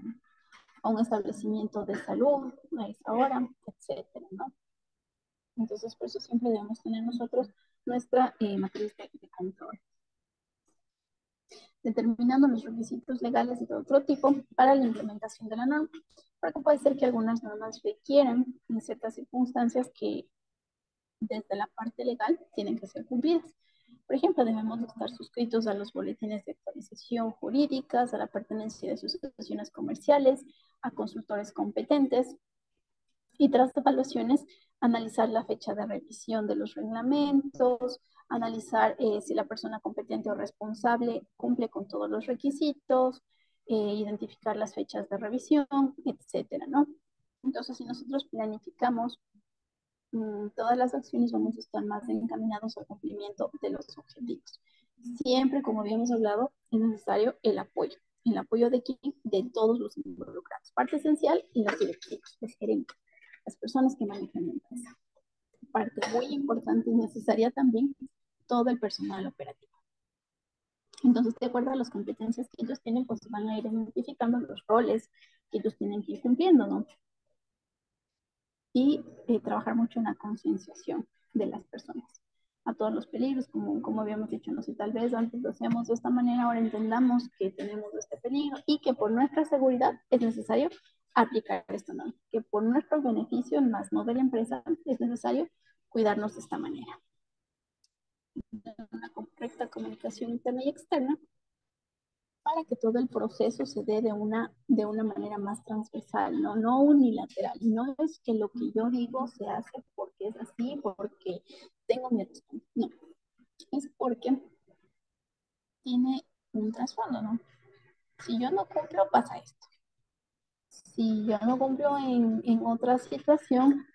establecimiento de salud a esa hora, etcétera, ¿no? Entonces, por eso siempre debemos tener nosotros nuestra matriz de control, determinando los requisitos legales y de otro tipo para la implementación de la norma, porque puede ser que algunas normas requieran en ciertas circunstancias que desde la parte legal tienen que ser cumplidas. Por ejemplo, debemos estar suscritos a los boletines de actualización jurídicas, a la pertenencia de sus asociaciones comerciales, a consultores competentes, y tras evaluaciones, analizar la fecha de revisión de los reglamentos, analizar si la persona competente o responsable cumple con todos los requisitos, identificar las fechas de revisión, etcétera, ¿no? Entonces, si nosotros planificamos todas las acciones, vamos a estar más encaminados al cumplimiento de los objetivos. Siempre, como habíamos hablado, es necesario el apoyo de quién, de todos los involucrados. Parte esencial y los directivos, los gerentes, las personas que manejan la empresa. Parte muy importante y necesaria también, todo el personal operativo. Entonces, de acuerdo a las competencias que ellos tienen, pues van a ir identificando los roles que ellos tienen que ir cumpliendo, ¿no? Y trabajar mucho en la concienciación de las personas a todos los peligros, como habíamos dicho, no sé, tal vez antes lo hacíamos de esta manera, ahora entendamos que tenemos este peligro y que por nuestra seguridad es necesario aplicar esto, ¿no? Que por nuestro beneficio, más no de la empresa, es necesario cuidarnos de esta manera. Una correcta comunicación interna y externa para que todo el proceso se dé de una manera más transversal, ¿no? No unilateral. No es que lo que yo digo se hace porque es así, porque tengo mi razón. No, es porque tiene un trasfondo, ¿no? Si yo no cumplo, pasa esto. Si yo no cumplo en otra situación,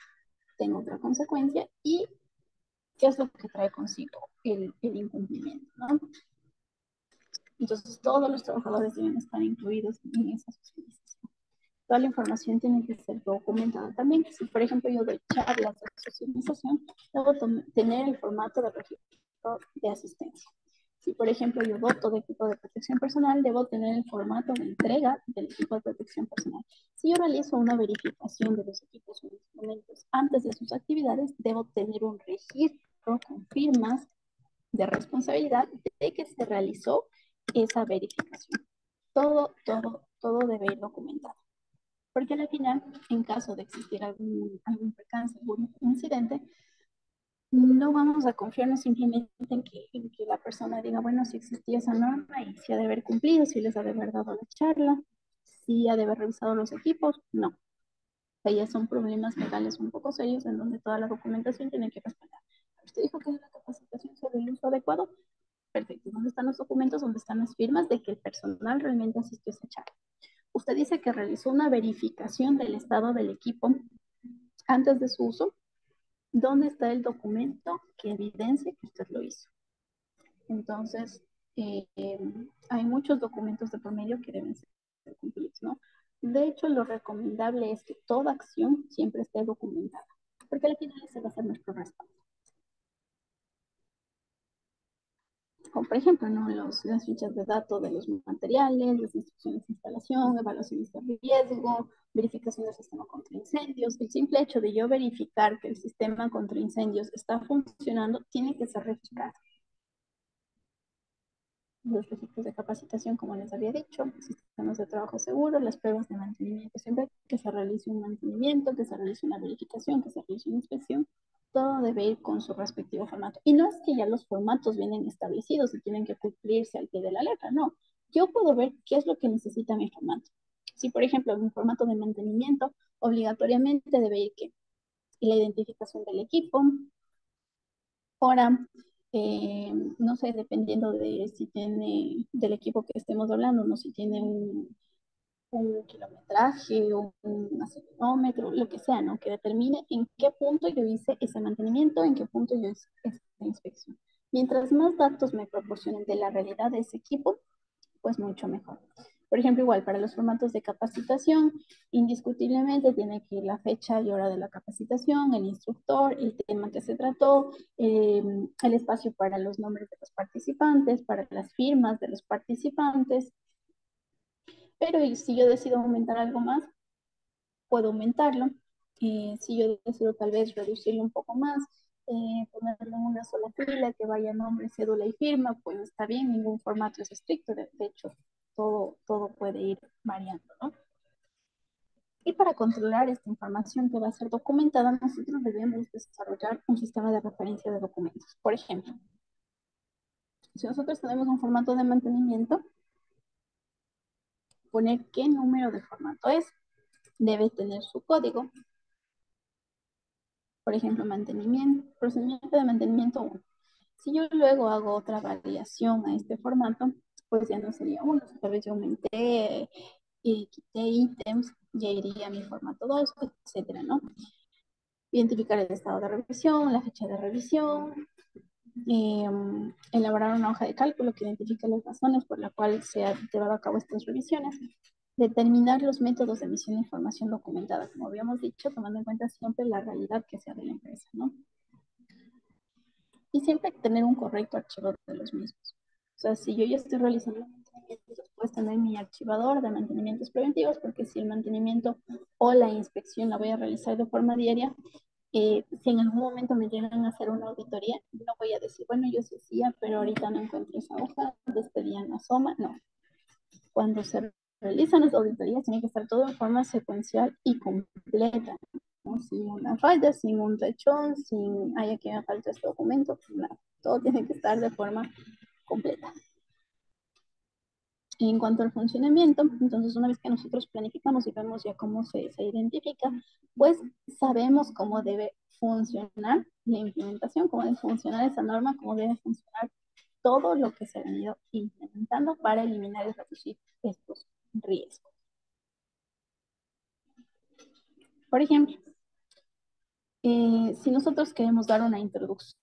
tengo otra consecuencia y qué es lo que trae consigo el incumplimiento, ¿no? Entonces, todos los trabajadores deben estar incluidos en esa socialización. Toda la información tiene que ser documentada también. Si, por ejemplo, yo doy charlas de socialización, debo tener el formato de registro de asistencia. Si, por ejemplo, yo voto de equipo de protección personal, debo tener el formato de entrega del equipo de protección personal. Si yo realizo una verificación de los equipos o instrumentos antes de sus actividades, debo tener un registro con firmas de responsabilidad de que se realizó esa verificación. Todo debe ir documentado. Porque al final, en caso de existir algún percance, algún incidente, no vamos a confiarnos simplemente en que la persona diga, bueno, si existía esa norma y si ha de haber cumplido, si les ha de haber dado la charla, si ha de haber revisado los equipos. No. O sea, ya son problemas legales un poco serios en donde toda la documentación tiene que respaldar. Usted dijo que es la capacitación sobre el uso adecuado. Perfecto. ¿Dónde están los documentos? ¿Dónde están las firmas de que el personal realmente asistió a esa charla? Usted dice que realizó una verificación del estado del equipo antes de su uso. ¿Dónde está el documento que evidencia que usted lo hizo? Entonces, hay muchos documentos de por medio que deben ser cumplidos, ¿no? De hecho, lo recomendable es que toda acción siempre esté documentada, porque al final ese va a ser nuestro respaldo. Como por ejemplo, ¿no? Las fichas de datos de los materiales, las instrucciones de instalación, evaluaciones de riesgo, verificación del sistema contra incendios. El simple hecho de yo verificar que el sistema contra incendios está funcionando tiene que ser eficaz. los registros de capacitación, como les había dicho, sistemas de trabajo seguro, las pruebas de mantenimiento, siempre que se realice un mantenimiento, que se realice una verificación, que se realice una inspección, todo debe ir con su respectivo formato. Y no es que ya los formatos vienen establecidos y tienen que cumplirse al pie de la letra, no. Yo puedo ver qué es lo que necesita mi formato. Si, por ejemplo, en un formato de mantenimiento, obligatoriamente debe ir que la identificación del equipo, hora, no sé, dependiendo de si tiene, del equipo que estemos hablando, no si tiene un kilometraje, un acelerómetro, lo que sea, ¿no? Que determine en qué punto yo hice ese mantenimiento, en qué punto yo hice esa inspección. Mientras más datos me proporcionen de la realidad de ese equipo, pues mucho mejor. Por ejemplo, igual para los formatos de capacitación, indiscutiblemente tiene que ir la fecha y hora de la capacitación, el instructor, el tema que se trató, el espacio para los nombres de los participantes, para las firmas de los participantes. Pero si yo decido aumentar algo más, puedo aumentarlo. Si yo decido tal vez reducirlo un poco más, ponerlo en una sola fila, que vaya nombre, cédula y firma, pues está bien, ningún formato es estricto, de hecho, todo puede ir variando, ¿no? Y para controlar esta información que va a ser documentada, nosotros debemos desarrollar un sistema de referencia de documentos. Por ejemplo, si nosotros tenemos un formato de mantenimiento, poner qué número de formato es, debe tener su código. Por ejemplo, mantenimiento, procedimiento de mantenimiento 1. Si yo luego hago otra variación a este formato, pues ya no sería 1, tal vez yo aumenté y quité ítems, ya iría a mi formato 2, etcétera, ¿no? Identificar el estado de revisión, la fecha de revisión, elaborar una hoja de cálculo que identifique las razones por las cuales se han llevado a cabo estas revisiones, determinar los métodos de emisión de información documentada, como habíamos dicho, tomando en cuenta siempre la realidad que sea de la empresa, ¿no? Y siempre hay que tener un correcto archivo de los mismos. O sea, si yo ya estoy realizando mantenimientos, pues tener mi archivador de mantenimientos preventivos, porque si el mantenimiento o la inspección la voy a realizar de forma diaria, si en algún momento me llegan a hacer una auditoría, no voy a decir, bueno, yo sí hacía, pero ahorita no encuentro esa hoja, de este día no asoma, no. Cuando se realizan las auditorías, tiene que estar todo en forma secuencial y completa, ¿no? Sin una falla, sin un rechón, sin, ay, aquí me falta este documento, pues nada. Todo tiene que estar de forma completa. En cuanto al funcionamiento, entonces una vez que nosotros planificamos y vemos ya cómo se identifica, pues sabemos cómo debe funcionar la implementación, cómo debe funcionar esa norma, cómo debe funcionar todo lo que se ha venido implementando para eliminar y reducir estos riesgos. Por ejemplo, si nosotros queremos dar una introducción